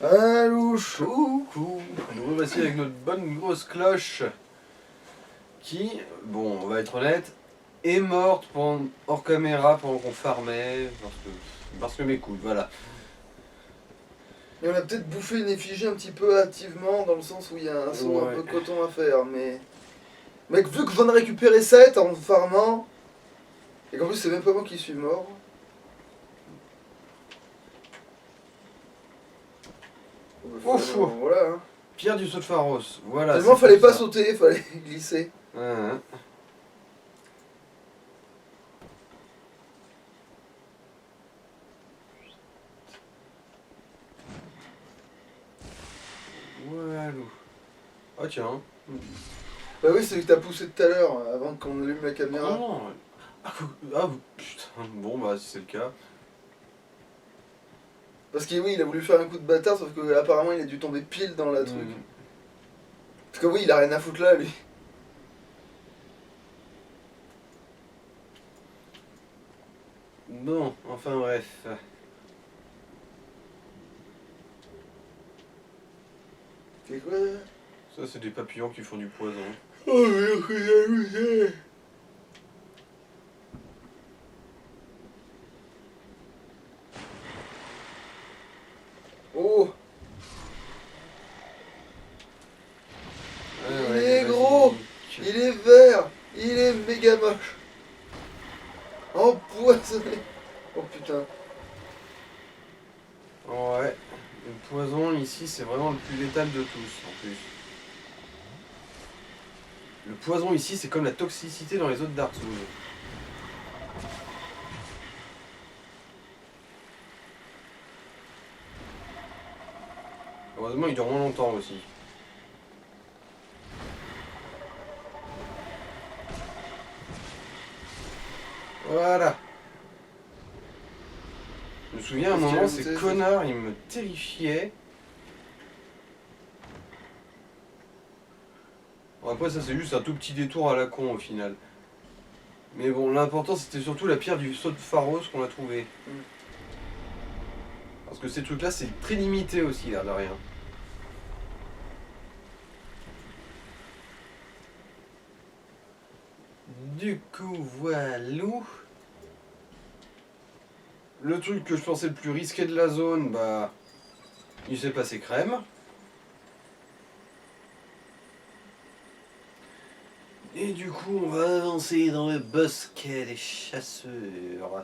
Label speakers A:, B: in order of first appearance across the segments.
A: Allô,
B: Coucou. Nous revoici avec notre bonne grosse cloche qui, bon, on va être honnête, est morte hors caméra pendant qu'on farmait, parce que mes couilles, voilà.
A: Et on a peut-être bouffé une effigie un petit peu hâtivement, dans le sens où il y a un saut un peu coton à faire, mais... Mec, vu que j'en ai récupéré 7 en farmant, et qu'en plus c'est même pas moi qui suis mort...
B: Ouf,
A: voilà, hein.
B: Pierre du saut de Pharos, voilà.
A: Tellement fallait pas sauter, fallait glisser.
B: Hein. Voilà. Oh tiens.
A: Bah oui, celui que t'as poussé tout à l'heure, avant qu'on allume la caméra.
B: Non. Ah, putain, bon bah si c'est le cas.
A: Parce que oui, il a voulu faire un coup de bâtard, sauf que apparemment il a dû tomber pile dans la truc. Parce que oui, il a rien à foutre là, lui.
B: Bon, enfin bref.
A: C'est quoi?
B: Ça c'est des papillons qui font du poison.
A: Oh merde, que j'ai amusé. Oh, il est gros, il est vert, il est méga moche. Empoisonné. Oh putain.
B: Ouais, le poison ici c'est vraiment le plus létal de tous en plus. Le poison ici c'est comme la toxicité dans les autres Dark Souls. Heureusement il dure moins longtemps aussi. Voilà. Je me souviens à un moment, ces connards, ils me terrifiaient. Bon, après ça c'est juste un tout petit détour à la con au final. Mais bon, l'important c'était surtout la pierre du saut de Pharos qu'on a trouvé. Parce que ces trucs là c'est très limité aussi, l'air de rien. Du coup, voilà. Le truc que je pensais le plus risqué de la zone, bah, il s'est passé crème. Et du coup, on va avancer dans le bosquet des chasseurs.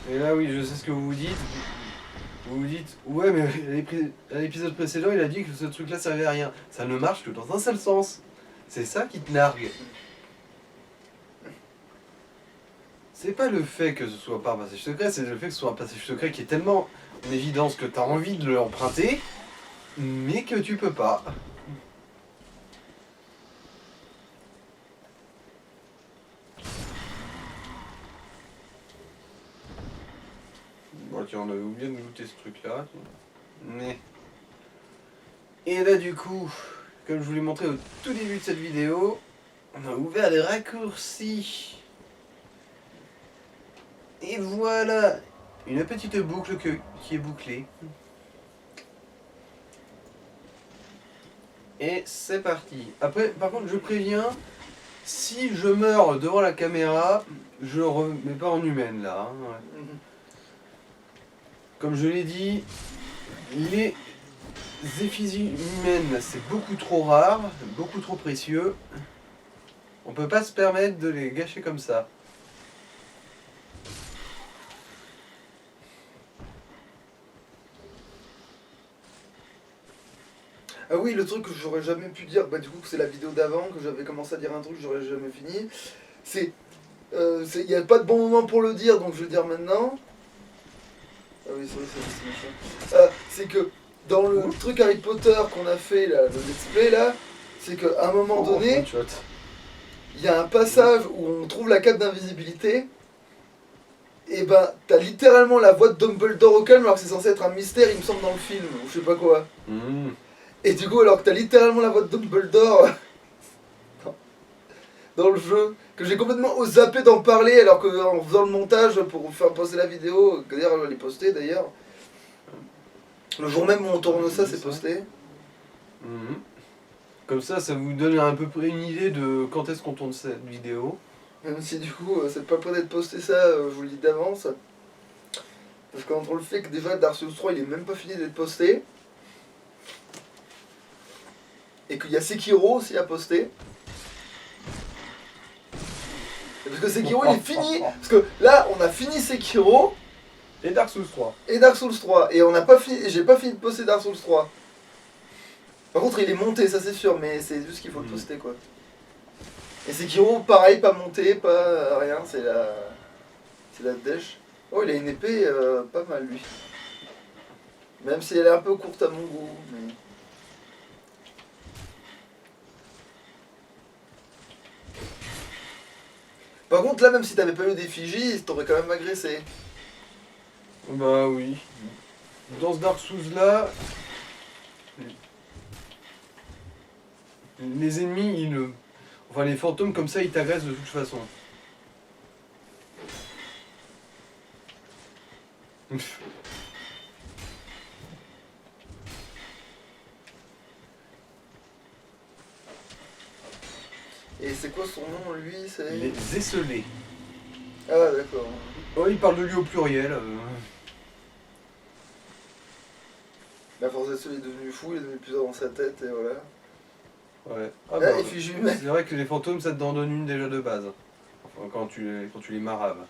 B: Et là, oui, je sais ce que vous vous dites. Vous vous dites, ouais, mais à l'épisode précédent, il a dit que ce truc-là servait à rien. Ça ne marche que dans un seul sens. C'est ça qui te nargue. C'est pas le fait que ce soit pas un passage secret, c'est le fait que ce soit un passage secret qui est tellement en évidence que t'as envie de l'emprunter, mais que tu peux pas. Bon tiens, on avait oublié de goûter ce truc-là. Mais... Et là du coup, comme je vous l'ai montré au tout début de cette vidéo, on a ouvert les raccourcis. Et voilà, une petite boucle qui est bouclée. Et c'est parti. Après, par contre, je préviens, si je meurs devant la caméra, je remets pas en humaine là. Hein, ouais. Comme je l'ai dit, les effigies humaines c'est beaucoup trop rare, beaucoup trop précieux. On peut pas se permettre de les gâcher comme ça.
A: Ah oui, le truc que j'aurais jamais pu dire, bah du coup c'est la vidéo d'avant, que j'avais commencé à dire un truc que j'aurais jamais fini. C'est... Il n'y a pas de bon moment pour le dire, donc je vais le dire maintenant. Ah oui, c'est vrai, c'est méchant. C'est que dans le truc Harry Potter qu'on a fait, là, le let's play là, c'est qu'à un moment donné, il y a un passage où on trouve la cape d'invisibilité. Et ben, t'as littéralement la voix de Dumbledore au calme alors que c'est censé être un mystère, il me semble, dans le film, ou je sais pas quoi. Et du coup, alors que t'as littéralement la voix de Dumbledore dans le jeu, que j'ai complètement zappé d'en parler alors qu'en faisant le montage pour faire poster la vidéo, que d'ailleurs je l'ai posté d'ailleurs. Le jour même où on tourne ça, c'est posté.
B: Comme ça vous donne à peu près une idée de quand est-ce qu'on tourne cette vidéo.
A: Même si du coup, c'est pas prêt d'être posté ça, je vous le dis d'avance. Parce qu'entre le fait que déjà Dark Souls 3 il est même pas fini d'être posté, et qu'il y a Sekiro aussi à poster. Et parce que Sekiro il est fini, parce que là on a fini Sekiro
B: Et Dark Souls 3.
A: et Dark Souls 3, et on n'a pas fini, j'ai pas fini de poster Dark Souls 3. Par contre il est monté, ça c'est sûr, mais c'est juste qu'il faut le poster quoi. Et Sekiro pareil, pas monté, pas rien, c'est la dèche. Oh il a une épée pas mal lui. Même si elle est un peu courte à mon goût, mais... Par contre là même si t'avais pas eu d'effigie, t'aurais quand même agressé.
B: Bah oui. Dans ce Dark Souls là, les ennemis, enfin les fantômes comme ça, ils t'agressent de toute façon.
A: Et c'est quoi son nom lui, c'est...
B: Les esselés.
A: Ah d'accord.
B: Oh, il parle de lui au pluriel.
A: La force de il est devenu fou, il est devenu plusieurs dans sa tête et voilà.
B: Ouais.
A: Ah,
B: bah,
A: effigie humaine.
B: c'est vrai que les fantômes, ça t'en donne une déjà de base. Enfin, quand tu les maraves.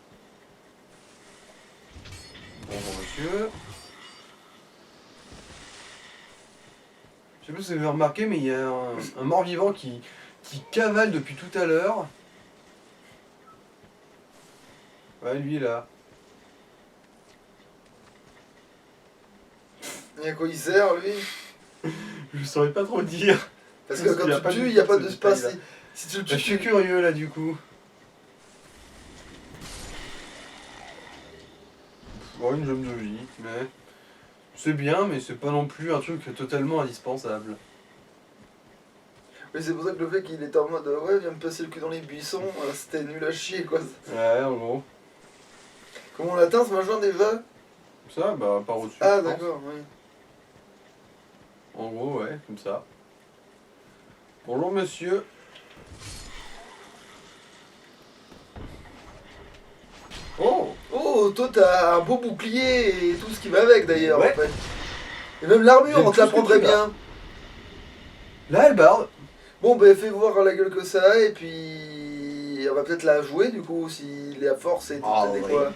B: Bonjour monsieur. Je sais pas si vous avez remarqué, mais il y a un mort-vivant qui cavale depuis tout à l'heure. Ouais, lui là.
A: Et à quoi il sert lui?
B: Je saurais pas trop dire.
A: Parce que quand
B: Il y a
A: tu
B: pas
A: tues,
B: de
A: il n'y a pas de
B: ce
A: space.
B: détail-là.
A: Si tu le
B: Je
A: tues,
B: suis curieux là du coup. Bon, une jambe de vie, mais c'est bien, mais c'est pas non plus un truc totalement indispensable.
A: Mais c'est pour ça que le fait qu'il était en mode ouais, viens me passer le cul dans les buissons, c'était nul à chier quoi.
B: Ouais, en gros.
A: Comment on l'atteint ce machin déjà?
B: Ça, bah, par au-dessus.
A: Ah
B: je pense.
A: d'accord, oui.
B: En gros, ouais, comme ça. Bonjour monsieur. Oh!
A: Oh, toi t'as un beau bouclier et tout ce qui va avec d'ailleurs
B: Ouais.
A: en fait. Et même l'armure,
B: J'aime
A: on te
B: tout
A: la
B: ce que
A: prendrait
B: tu as.
A: bien.
B: La hallebarde.
A: Bon bah fais voir la gueule que ça a et puis on va peut-être la jouer du coup s'il est à force et tout
B: Ah,
A: ça des
B: oui.
A: quoi.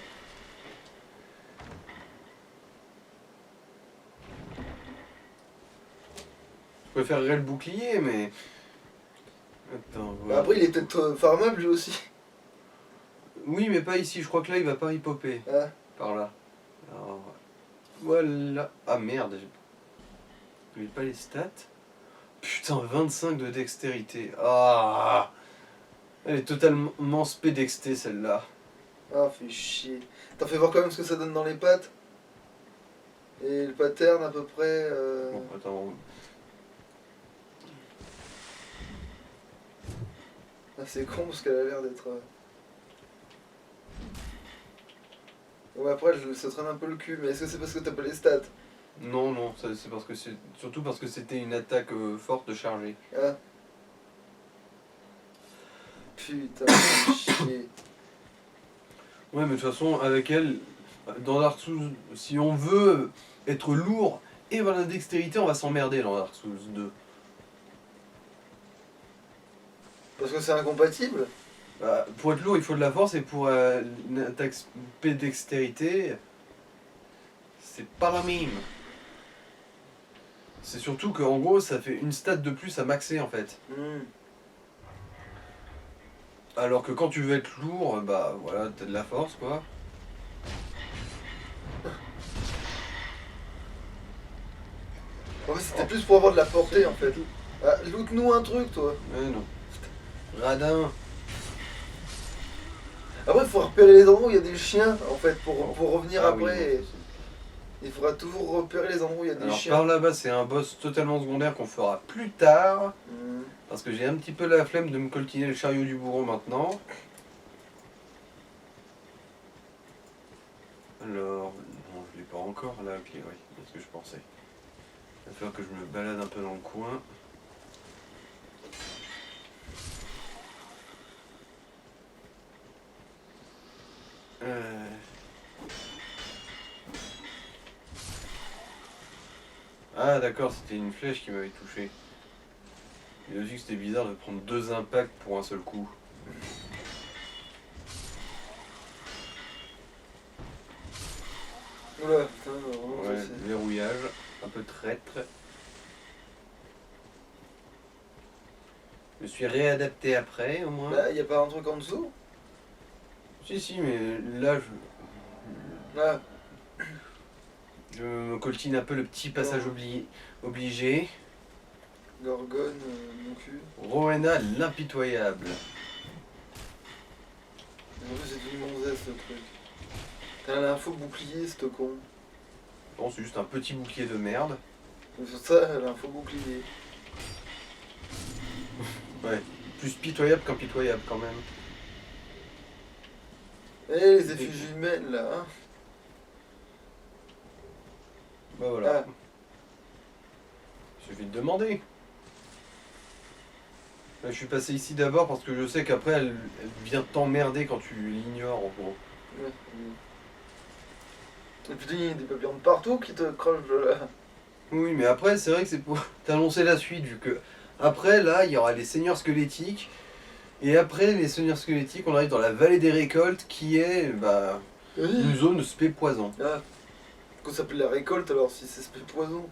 B: Je préférerais le bouclier, mais... Attends,
A: Bah,
B: voilà.
A: après il est peut-être farmable lui aussi.
B: Oui, mais pas ici, je crois que là, il va pas y popper.
A: Ah.
B: Par là. Alors, voilà. Ah merde, j'ai pas les stats. Putain, 25 de dextérité. Ah! Elle est totalement spédextée, celle-là.
A: Ah fait chier. T'en fais voir quand même ce que ça donne dans les pattes. Et le pattern à peu près.
B: Bon, attends.
A: Ah, c'est con parce qu'elle a l'air d'être. Ouais après je se traîne un peu le cul, mais est-ce que c'est parce que t'as pas les stats?
B: Non, non, c'est parce que c'est surtout parce que c'était une attaque forte chargée.
A: Ah. Putain, fait chier.
B: Ouais, mais de toute façon, avec elle, dans Dark Souls, si on veut être lourd et avoir la dextérité, on va s'emmerder dans Dark Souls 2.
A: Parce que c'est incompatible?
B: Bah, pour être lourd, il faut de la force, et pour une attaque dextérité, c'est pas la même. C'est surtout qu'en gros, ça fait une stat de plus à maxer en fait. Alors que quand tu veux être lourd, bah voilà, t'as de la force quoi.
A: En fait c'était plus pour avoir de la portée en fait. Ah, loot-nous un truc toi.
B: Mais non. Radin.
A: Après, il faut repérer les endroits où il y a des chiens, en fait, pour revenir
B: Ah oui,
A: après.
B: non,
A: Et il faudra toujours repérer les endroits où il y a des
B: alors
A: chiens.
B: par là-bas, c'est un boss totalement secondaire qu'on fera plus tard.
A: Hmm.
B: Parce que j'ai un petit peu la flemme de me coltiner le chariot du bourreau maintenant. Alors, non, je l'ai pas encore la clé, oui, c'est ce que je pensais. Il va falloir que je me balade un peu dans le coin. Ah d'accord, c'était une flèche qui m'avait touché. Il a dit que c'était bizarre de prendre 2 impacts pour un seul coup.
A: Oula, putain, vraiment,
B: Ouais,
A: ça, c'est-
B: verrouillage, un peu traître. Je me suis réadapté après au moins.
A: Là, il n'y a pas un truc en dessous?
B: Si, mais là
A: Ah,
B: je me coltine un peu le petit passage obligé.
A: Gorgone, mon cul.
B: Rowena l'impitoyable.
A: En plus, c'est une gonzesse, ce truc. T'as l'info bouclier, ce con.
B: Non, c'est juste un petit bouclier de merde.
A: C'est sur ça, l'info bouclier.
B: Ouais, plus pitoyable qu'impitoyable quand même.
A: Eh, les effigies humaines, là, hein.
B: Bah voilà.
A: Ah,
B: Il suffit de demander. Là, je suis passé ici d'abord parce que je sais qu'après elle vient t'emmerder quand tu l'ignores en gros.
A: ouais. Et putain, il y a des papillons de partout qui te crochent de là.
B: Oui, mais après c'est vrai que c'est pour t'annoncer la suite vu que après là il y aura les seigneurs squelettiques et après les seigneurs squelettiques on arrive dans la vallée des récoltes qui est bah, une zone spé poison.
A: Ah, pourquoi ça s'appelle la récolte alors si c'est spé poison?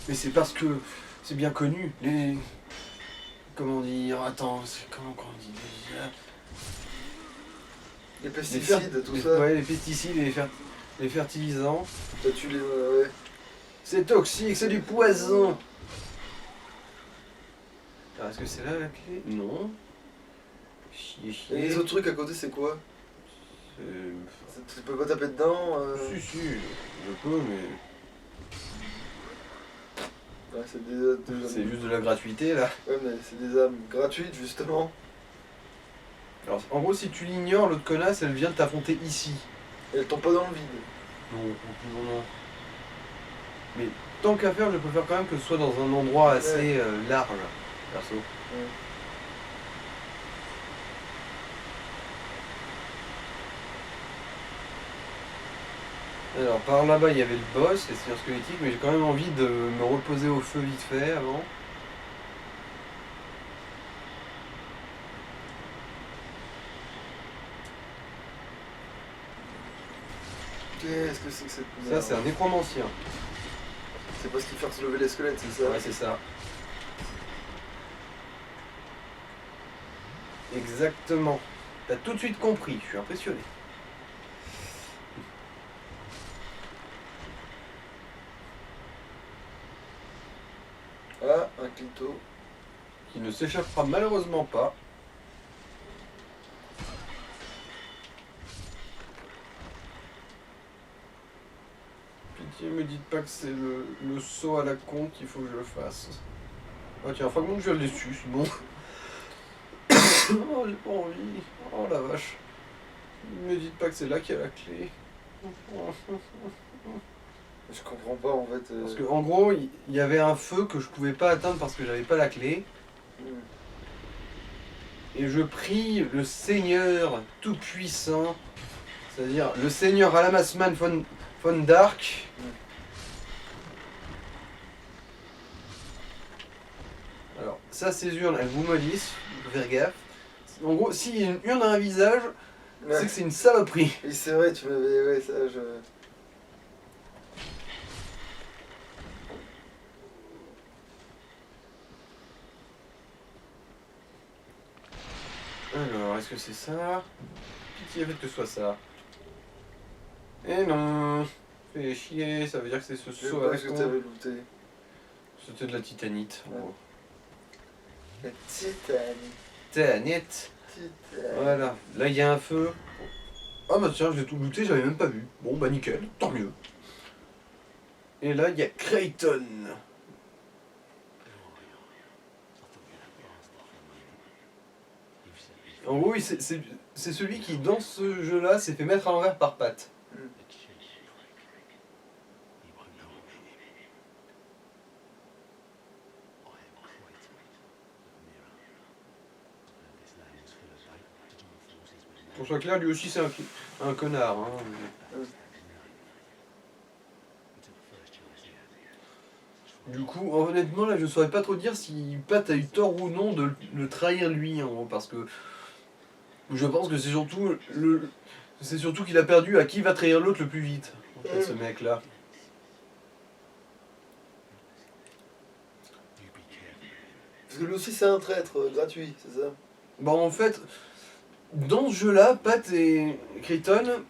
B: Mais c'est parce que c'est bien connu. Les. Comment dire. Attends, c'est comment on dit déjà.
A: Les
B: Les
A: pesticides, tout
B: les-
A: ça.
B: Ouais, les pesticides et les fertilisants.
A: Ça tue les. Ouais.
B: C'est toxique, c'est du poison. Alors, est-ce que c'est là la clé? Non. Chier,
A: Et les
B: chier.
A: autres trucs à côté, c'est quoi?
B: C'est-
A: Tu peux pas taper dedans
B: Si, je peux, mais.
A: Ouais, c'est
B: C'est juste de la gratuité là.
A: Ouais, mais c'est des âmes gratuites, justement.
B: Alors, en gros, si tu l'ignores, l'autre connasse, elle vient t'affronter ici.
A: Et elles tombent pas dans le vide.
B: Non. Mais tant qu'à faire, je préfère quand même que ce soit dans un endroit assez large, perso.
A: Ouais.
B: Alors, par là-bas, il y avait le boss, les seigneurs squelettiques, mais j'ai quand même envie de me reposer au feu vite fait avant.
A: Qu'est-ce que c'est que cette
B: Ça,
A: merde?
B: c'est un nécromancien.
A: C'est parce qu'il fait se lever les squelettes, c'est ça?
B: Ouais, c'est ça. Exactement. T'as tout de suite compris, je suis impressionné.
A: Ah, un clito.
B: Qui ne s'échappera malheureusement pas. Pitié, me dites pas que c'est le saut à la con qu'il faut que je fasse. Ah tiens, fragment de viol dessus, c'est bon. Oh, j'ai pas envie. Oh la vache. Me dites pas que c'est là qu'il y a la clé.
A: Je comprends pas en fait.
B: Parce que en gros, il y avait un feu que je pouvais pas atteindre parce que j'avais pas la clé.
A: Hmm.
B: Et je prie le Seigneur Tout-Puissant, c'est-à-dire le Seigneur Alamasman von Dark. Alors, ça, ces urnes, elles vous maudissent, faut faire gaffe. En gros, si une urne a un visage,
A: Ouais.
B: c'est que c'est une saloperie.
A: Oui, c'est vrai, tu m'avais. Ouais, ça, je.
B: Alors, est-ce que c'est ça? Pitié, faites que ce soit ça. Eh non, fais chier, ça veut dire que c'est ce
A: Je sais
B: saut à
A: pas
B: la
A: ce que
B: con.
A: t'avais looté.
B: C'était de la titanite, en
A: Ouais.
B: gros.
A: La titane.
B: Titanite.
A: putain.
B: Voilà, là il y a un feu. Ah bah tiens, je l'ai tout looté, j'avais même pas vu. Bon bah nickel, tant mieux. Et là il y a Creighton. En gros, c'est celui qui, dans ce jeu-là, s'est fait mettre à l'envers par Pat. Pour soit clair, lui aussi c'est un connard. Hein. Du coup, honnêtement, là, je saurais pas trop dire si Pat a eu tort ou non de le trahir lui, en gros, parce que je pense que c'est surtout qu'il a perdu à qui va trahir l'autre le plus vite, en fait, ce mec-là.
A: Parce que lui aussi c'est un traître gratuit, c'est ça?
B: Bon, en fait, dans ce jeu-là, Pat et Creighton,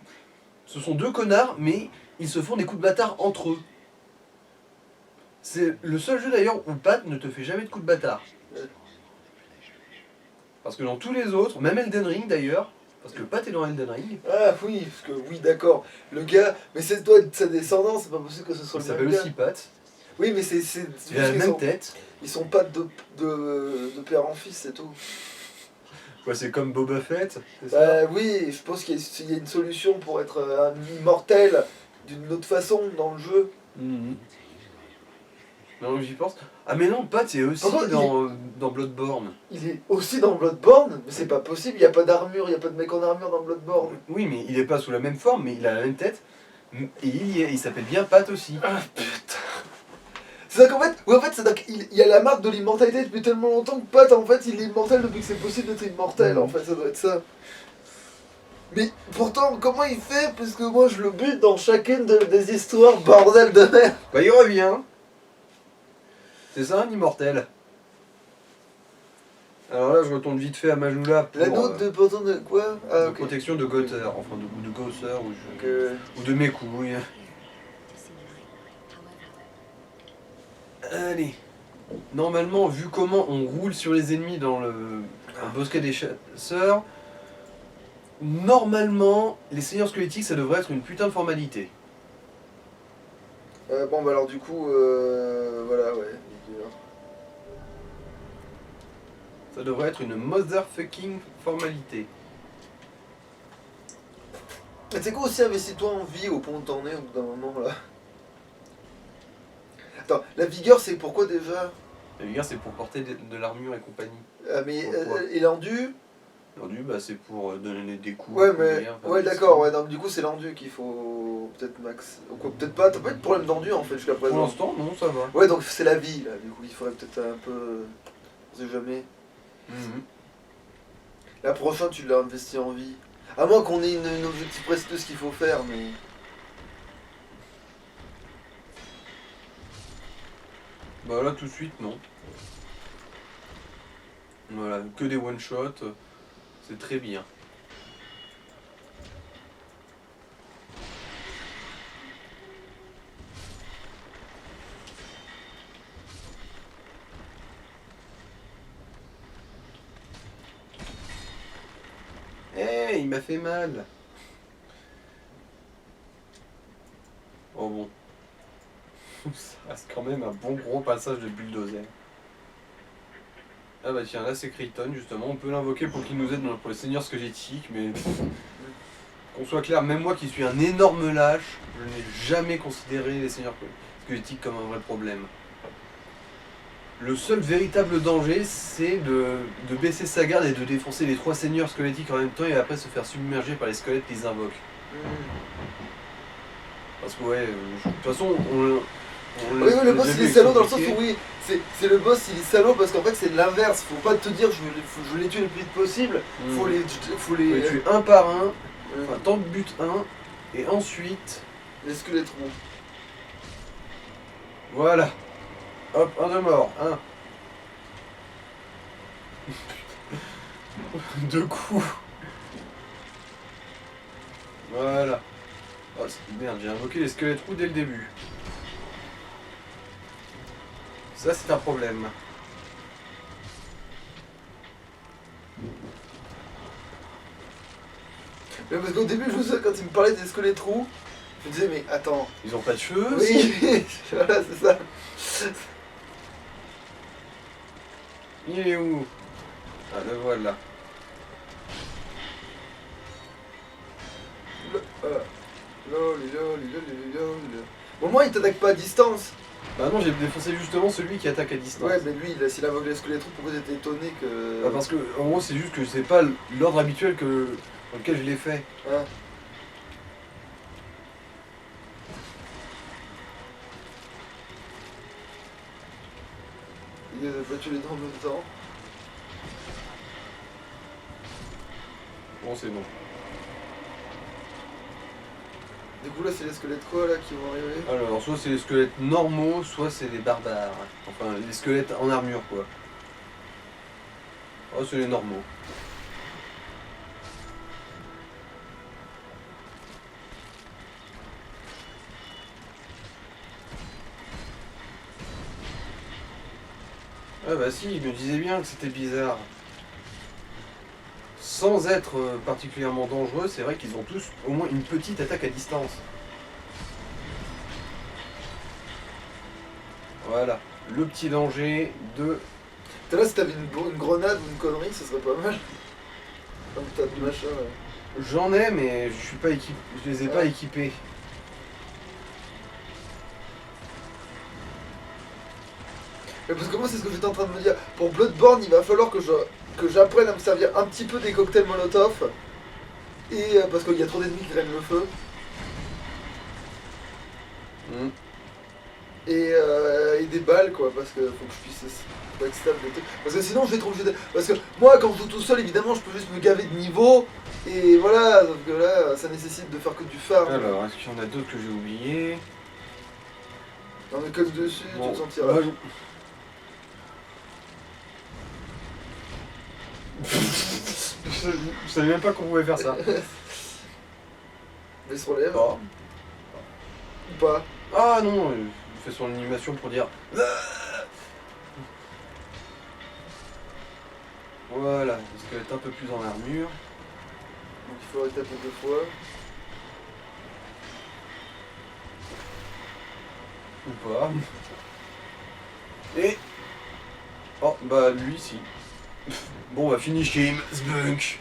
B: ce sont deux connards, mais ils se font des coups de bâtard entre eux. C'est le seul jeu d'ailleurs où Pat ne te fait jamais de coups de bâtard. Parce que dans tous les autres, même Elden Ring d'ailleurs, parce que Pat est dans Elden Ring.
A: Ah oui, parce que oui, d'accord. Le gars, mais c'est toi de sa descendance, c'est pas possible que ce soit
B: Il
A: le même
B: s'appelle
A: gars.
B: aussi Pat.
A: Oui, mais c'est
B: Il a la même tête.
A: Ils sont pas de père en fils, c'est tout.
B: Ouais, c'est comme Boba Fett, c'est ça?
A: Bah oui, je pense qu'il y a une solution pour être un immortel d'une autre façon dans le jeu.
B: Non, j'y pense. Ah mais non, Pat est aussi
A: Pourquoi
B: dans Bloodborne.
A: Il est aussi dans Bloodborne, mais c'est pas possible, il n'y a pas d'armure, il n'y a pas de mec en armure dans Bloodborne.
B: Oui, mais il est pas sous la même forme, mais il a la même tête. Et il y est, il s'appelle bien Pat aussi.
A: Ah putain. C'est qu'en fait, oui, en fait, il y a la marque de l'immortalité depuis tellement longtemps que Pat, en fait, il est immortel depuis que c'est possible d'être immortel, en fait, ça doit être ça. Mais pourtant, comment il fait? Parce que moi, je le bute dans chacune des histoires, bordel de merde.
B: Bah il revient. C'est ça un immortel. Alors là, je retourne vite fait à Majula pour
A: La note de pourtant de quoi? Ah,
B: de
A: ok.
B: protection de Gother, enfin de Gother ou de mes couilles. Allez. Normalement, vu comment on roule sur les ennemis dans le bosquet des chasseurs, normalement, les seigneurs squelettiques, ça devrait être une putain de formalité.
A: Bon, bah alors du coup, voilà, ouais.
B: Ça devrait être une motherfucking formalité.
A: Mais c'est quoi aussi, investis-toi en vie au point où t'en es au bout d'un moment là. Attends, la vigueur c'est pourquoi déjà?
B: La vigueur, c'est pour porter de l'armure et compagnie.
A: Mais
B: Pourquoi
A: et l'endu?
B: L'endu, bah, c'est pour donner des coups.
A: Ouais, mais.
B: courir, faire
A: Ouais,
B: des
A: d'accord,
B: skills.
A: ouais, donc du coup c'est l'endu qu'il faut peut-être max. Ou quoi, peut-être pas, t'as pas eu de problème d'endu en fait jusqu'à
B: Pour
A: présent.
B: l'instant, non, ça va.
A: Ouais, donc c'est la vie là, du coup il faudrait peut-être un peu. On sait jamais. La prochaine tu l'as investi en vie. À moins qu'on ait une objectif précis de ce qu'il faut faire, mais.
B: Bah là, tout de suite, non. Voilà, que des one-shots, c'est très bien. Eh, il m'a fait mal. Oh bon. Ça reste quand même un bon gros passage de bulldozer. Ah bah tiens, là c'est Creighton justement, on peut l'invoquer pour qu'il nous aide pour les seigneurs squelettiques, mais qu'on soit clair, même moi qui suis un énorme lâche, je n'ai jamais considéré les seigneurs squelettiques comme un vrai problème. Le seul véritable danger, c'est de baisser sa garde et de défoncer les 3 seigneurs squelettiques en même temps et après se faire submerger par les squelettes qu'ils invoquent. Parce que ouais, de toute façon,
A: Oui, le boss il est salaud dans le sens où oui, c'est le boss il est salaud parce qu'en fait c'est l'inverse, faut pas te dire je les tue le plus vite possible, faut les
B: tuer un par un, enfin tant de but 1, et ensuite...
A: les squelettes ronds.
B: Voilà. Hop, un de mort, un. 2 coups. Voilà. Oh, merde, j'ai invoqué les squelettes roux dès le début. Ça, c'est un problème.
A: Mais parce qu'au début, je me souviens quand il me parlait des squelettes roux, je me disais, mais attends.
B: Ils ont pas de cheveux aussi.
A: Oui, voilà, c'est ça.
B: Il est où? Ah, le voilà.
A: Voilà. Lol, lol, lol, lol, lol. Bon, moi, il t'attaque pas à distance.
B: Bah non, j'ai défoncé justement celui qui attaque à distance.
A: Ouais, mais lui, s'il invoque les squelettes roux, pourquoi t'étais étonné que.
B: Bah parce que, en gros, c'est juste que c'est pas l'ordre habituel dans lequel je l'ai fait.
A: Hein. Il les a pas tués les deux en même temps.
B: Bon, c'est bon.
A: Du coup, là, c'est les squelettes quoi, là, qui vont arriver.
B: Alors, soit c'est les squelettes normaux, soit c'est les barbares. Enfin, les squelettes en armure, quoi. Oh, c'est les normaux. Ah bah si, il me disait bien que c'était bizarre. Sans être particulièrement dangereux, c'est vrai qu'ils ont tous au moins une petite attaque à distance. Voilà, le petit danger de...
A: Tout à l'heure, si t'avais une grenade ou une connerie, ce serait pas mal. Comme t'as de machin, là.
B: J'en ai, mais je suis pas équipé, je les ai pas équipés.
A: Mais parce que moi, c'est ce que j'étais en train de me dire. Pour Bloodborne, il va falloir que j'apprenne à me servir un petit peu des cocktails Molotov. Et parce qu'il y a trop d'ennemis qui craignent le feu.
B: Hmm.
A: Et des balles, quoi, parce que faut que je puisse backstab des trucs. Parce que sinon, je vais trop obligé de... Parce que moi, quand je joue tout seul, évidemment, je peux juste me gaver de niveau. Et voilà, sauf que là, ça nécessite de faire que du farm.
B: Alors, est-ce qu'il y en a d'autres que j'ai oubliés?
A: On est comme dessus,
B: Bon,
A: tu te sentiras.
B: Je savais même pas qu'on pouvait faire ça.
A: Mais il se relève.
B: Oh.
A: Ou pas.
B: Ah non, il fait son animation pour dire... Voilà, le squelette un peu plus en armure.
A: Donc il faudrait taper 2 fois.
B: Ou pas. Et... Oh, bah lui, si. Bon, bah finish him, Spunk.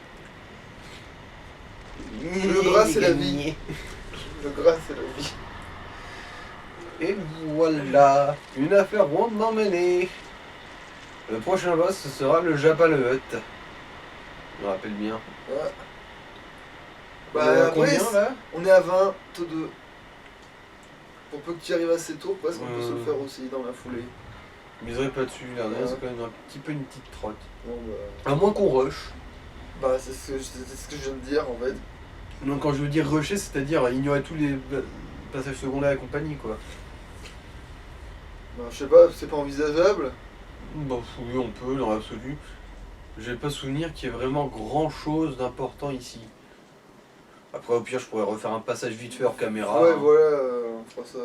A: Le gras, c'est la vie. Le gras, c'est la vie.
B: Et voilà, une affaire rondement menée. Le prochain boss, ce sera le Jabba le Hutt. Je me rappelle bien.
A: Ouais.
B: On est à
A: Bah,
B: combien
A: après,
B: là?
A: on est à 22. Pour peu que tu y arrives assez tôt, presque, on peut se le
B: Ouais.
A: faire aussi dans la foulée.
B: Je miserai pas dessus, l'air de rien,
A: Ouais.
B: c'est quand même un petit peu une petite trotte.
A: Bon, bah,
B: À moins qu'on rush.
A: c'est ce que je viens de dire en fait.
B: Donc quand je veux dire rusher, c'est-à-dire ignorer tous les passages secondaires et compagnie, quoi.
A: Bah, je sais pas, c'est pas envisageable.
B: Bah oui, on peut, dans l'absolu. J'ai pas souvenir qu'il y ait vraiment grand chose d'important ici. Après, au pire, je pourrais refaire un passage vite fait hors caméra.
A: Ouais,
B: hein.
A: voilà, on fera ça.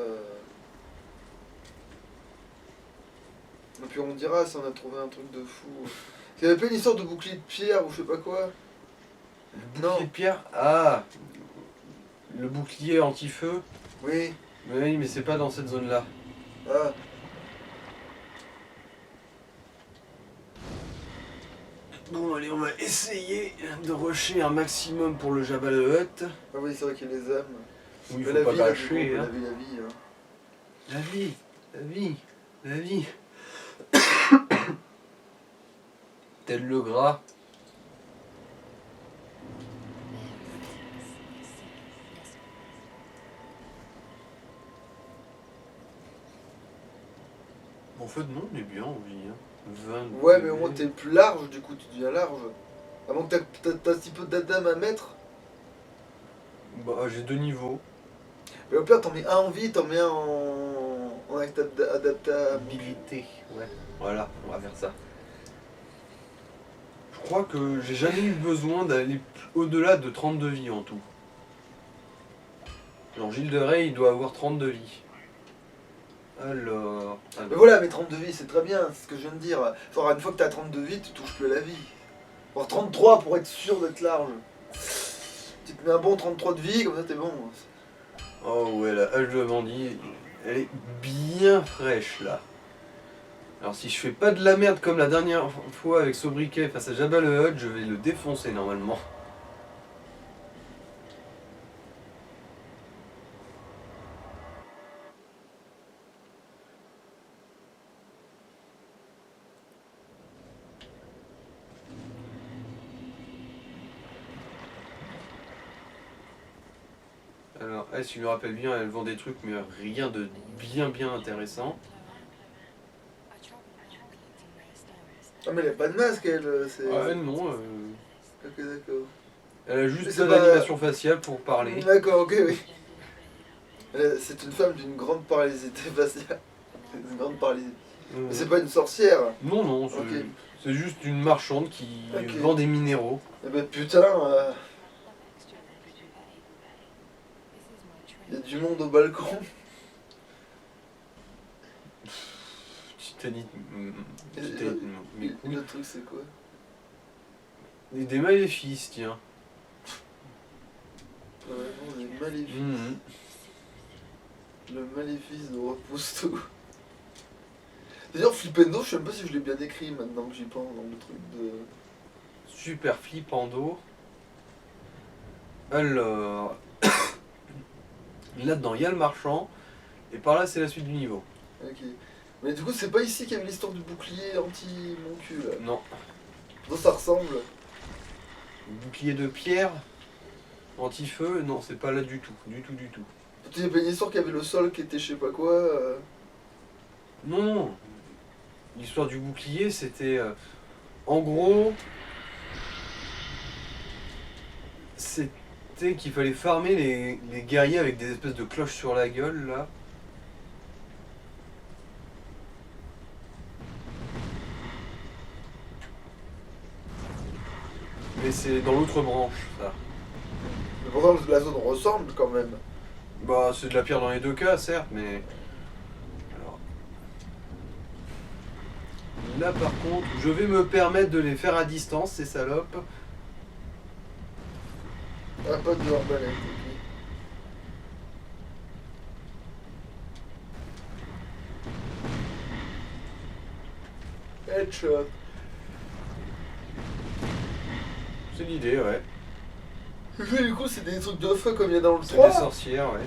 A: Et puis on dira si on a trouvé un truc de fou. Il y avait pas une histoire de bouclier de pierre ou je sais pas quoi.
B: Le bouclier de pierre? Ah, le bouclier anti-feu?
A: Oui.
B: Oui, mais c'est pas dans cette zone-là.
A: Ah.
B: Bon, allez, on va essayer de rusher un maximum pour le Jabba le Hutt.
A: Ah oui, c'est vrai qu'il y a les âmes.
B: Où il
A: Mais
B: faut
A: la
B: pas
A: vie, là,
B: gâcher.
A: du coup,
B: Hein.
A: la vie, hein.
B: La vie, la vie, la vie. Tel le gras. En fait, non, on est bien en vie. Hein. 20
A: Ouais, mais au moins t'es plus large, du coup, tu deviens large. À moins que t'as un petit peu d'adam à mettre.
B: Bah, j'ai 2 niveaux.
A: Mais au pire, t'en mets un en vie, t'en mets un en adaptabilité.
B: Habilité, ouais. Voilà, on va faire ça. Je crois que j'ai jamais eu besoin d'aller au-delà de 32 vies en tout. Alors Gilles de Rais, il doit avoir 32 vies. Alors...
A: Mais voilà, mais 32 vies, c'est très bien, c'est ce que je viens de dire. Enfin, une fois que t'as 32 vies, tu touches plus à la vie. Voire 33 pour être sûr d'être large. Tu te mets un bon 33 de vie, comme ça t'es bon.
B: Oh ouais, la hache de bandit, elle est bien fraîche là. Alors si je fais pas de la merde comme la dernière fois avec Sobriquet face à Jabba le Hutt, je vais le défoncer normalement. Alors, elle, si je me rappelle bien, elle vend des trucs, mais rien de bien intéressant.
A: Ah mais elle a pas de masque elle, c'est...
B: Ah, elle, non.
A: Ok d'accord.
B: Elle a
A: Mais
B: juste
A: c'est
B: pas
A: pas-
B: d'animation faciale pour parler.
A: D'accord, ok oui. C'est une femme d'une grande paralysité faciale. Une grande paralysie. Mais c'est pas une sorcière.
B: Non, non,
A: Ok.
B: c'est juste une marchande qui
A: Ok.
B: vend des minéraux.
A: Eh ben putain, y a du monde au balcon.
B: Titanic.
A: Et
B: Titanic, mes
A: Et
B: couilles.
A: le truc c'est quoi?
B: Des maléfices, tiens.
A: Vraiment les maléfices.
B: Mhm.
A: Le maléfice de repousse tout. D'ailleurs Flippendo, je sais même pas si je l'ai bien écrit maintenant que j'y pense dans le truc de...
B: Super flippando. Alors. Là-dedans, il y a le marchand. Et par là, c'est la suite du niveau.
A: Ok. Mais du coup c'est pas ici qu'il y avait l'histoire du bouclier anti-mon cul là.
B: Non.
A: Donc ça ressemble.
B: Bouclier de pierre. Anti-feu. Non, c'est pas là du tout. Du tout.
A: Il y avait une histoire qu'il y avait le sol qui était je sais pas quoi.
B: Non, non. L'histoire du bouclier, c'était... en gros... C'était qu'il fallait farmer les guerriers avec des espèces de cloches sur la gueule, là. Mais c'est dans l'autre branche, ça.
A: Mais pourtant la zone ressemble quand même.
B: Bah, c'est de la pierre dans les deux cas, certes, mais... Alors... Là, par contre, je vais me permettre de les faire à distance, ces salopes.
A: Ah pas de arbalète, ok. Headshot.
B: C'est l'idée, ouais.
A: Du coup c'est des trucs de feu comme il y a dans le
B: C'est
A: 3.
B: des sorcières, ouais.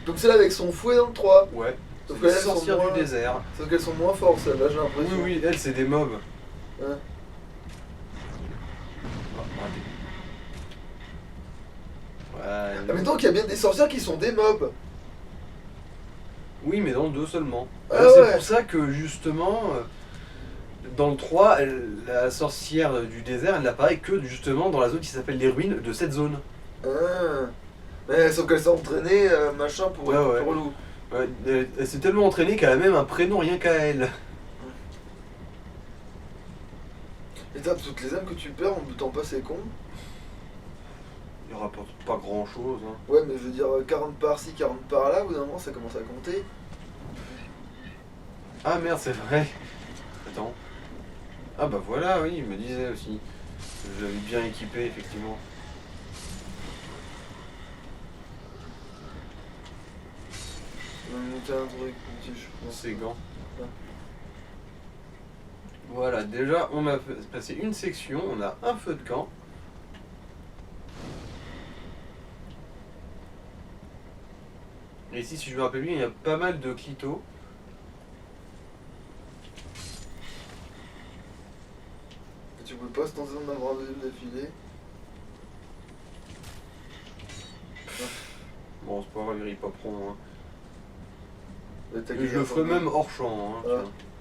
A: Donc c'est là avec son fouet dans le 3.
B: Ouais.
A: Sauf
B: C'est
A: que
B: des
A: là, elles sont
B: sorcières
A: moins-
B: du désert.
A: Sauf qu'elles sont moins fortes celles-là j'ai
B: Oui,
A: l'impression.
B: oui, elles, c'est des mobs.
A: Hein.
B: Ah, raté.
A: Ah mais donc il y a bien des sorcières qui sont des mobs.
B: Oui, mais dans le 2 seulement.
A: Ah
B: C'est
A: ouais.
B: pour ça que justement, dans le 3, la sorcière du désert, elle n'apparaît que justement dans la zone qui s'appelle les ruines de cette zone.
A: Ah. Mais sauf qu'elles sont entraînées machin pour
B: Ouais,
A: être
B: ouais.
A: pour loup.
B: Ouais, elle s'est tellement entraînée qu'elle a même un prénom rien qu'à elle.
A: Et t'as toutes les âmes que tu perds en butant pas c'est con.
B: Il rapporte pas grand chose. Hein.
A: Ouais mais je veux dire 40 par-ci, 40 par-là, au bout d'un moment ça commence à compter.
B: Ah merde, c'est vrai. Attends. Ah bah voilà, oui, il me disait aussi. Je l'avais bien équipé, effectivement.
A: On va monter un truc, je
B: Dans
A: pense.
B: ses gants.
A: Ouais.
B: Voilà, déjà, on a passé une section, on a un feu de camp. Et ici, si je me rappelle bien, il y a pas mal de clitos.
A: Et tu peux pas se tenter d'en avoir un deuxième d'affilée.
B: Bon, c'est pas grave, il pas prend. Hein.
A: Mais t'as
B: Et
A: qu'à
B: je le ferai
A: attendre.
B: même hors champ. Hein,
A: Ah.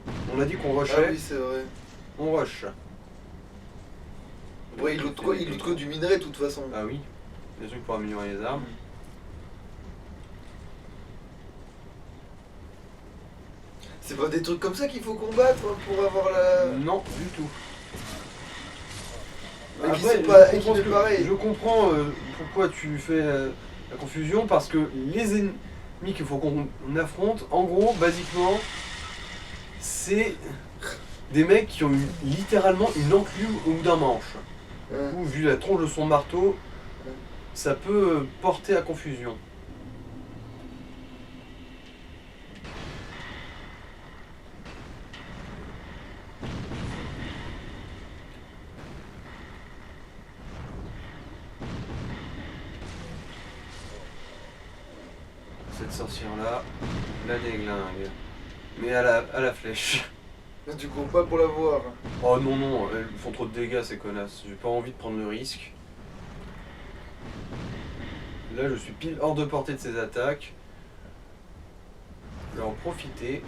B: tiens. On a dit qu'on
A: Ah
B: rushait,
A: oui c'est vrai.
B: on rush.
A: Ouais il loot quoi du minerai de toute façon.
B: Ah oui, des trucs pour améliorer les armes.
A: C'est pas des trucs comme ça qu'il faut combattre pour avoir la...
B: Non, du tout.
A: Mais qui
B: Après,
A: sont pas
B: je comprends
A: équipés
B: ce que-
A: pareil.
B: Je comprends pourquoi tu fais la confusion, parce que les ennemis qu'il faut qu'on affronte, en gros, basiquement, c'est des mecs qui ont eu littéralement une enclume au bout d'un manche.
A: Hein.
B: Du coup, vu la tronche de son marteau, ça peut porter à confusion. Cette sorcière-là, la déglingue. Mais à la flèche.
A: Tu cours pas pour la voir.
B: Oh non, non, elles font trop de dégâts ces connasses. J'ai pas envie de prendre le risque. Là, je suis pile hors de portée de ses attaques. Je vais en profiter.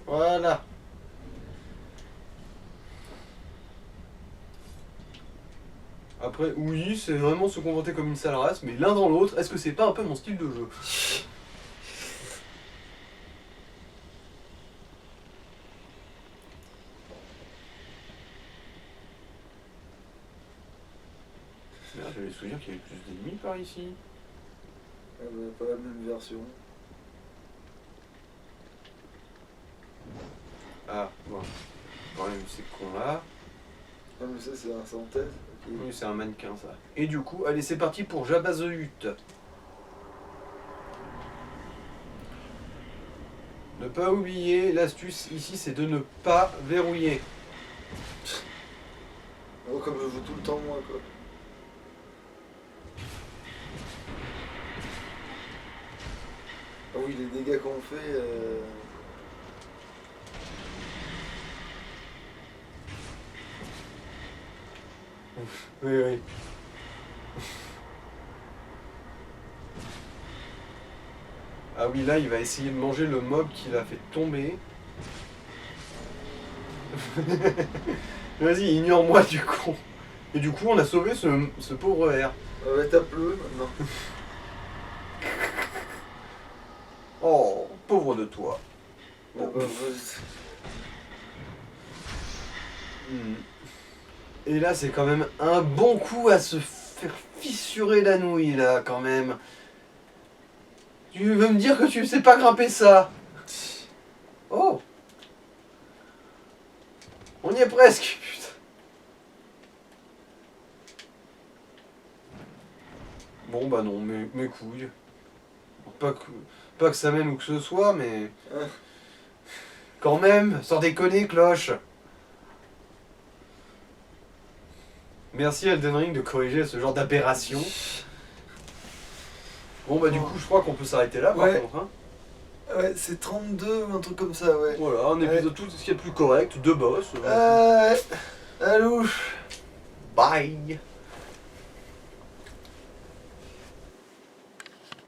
B: Voilà. Après, oui, c'est vraiment se comporter comme une sale race, mais l'un dans l'autre, est-ce que c'est pas un peu mon style de jeu? Merde, j'avais le souvenir qu'il y avait plus d'ennemis par ici.
A: Ah bah, pas la même version.
B: Ah, bon. Quand même, c'est con là.
A: Ah mais ça c'est un sans tête. Okay.
B: Oui, c'est un mannequin ça. Et du coup, allez, c'est parti pour Jabba the Hutt. Ne pas oublier, l'astuce ici, c'est de ne pas verrouiller.
A: Oh, comme je joue tout le temps moi quoi. Ah oui, les dégâts qu'on fait...
B: Oui, oui. Ah oui, là, il va essayer de manger le mob qu'il a fait tomber. Vas-y, ignore-moi du con. Et du coup, on a sauvé ce pauvre R.
A: Ah ouais, t'as pleu maintenant.
B: Oh, pauvre de toi.
A: Ah bah,
B: Et là, c'est quand même un bon coup à se faire fissurer la nouille, là, quand même. Tu veux me dire que tu sais pas grimper ça? Oh! On y est presque, putain. Bon, bah non, mes couilles. Pas que ça mène où que ce soit, mais... Quand même, sans déconner, cloche. Merci Elden Ring de corriger ce genre d'aberration. Bon bah du coup je crois qu'on peut s'arrêter là par contre. Hein.
A: Ouais, c'est 32 ou un truc comme ça, ouais.
B: Voilà, un épisode tout ce qui est plus correct, deux boss.
A: Allô.
B: Bye.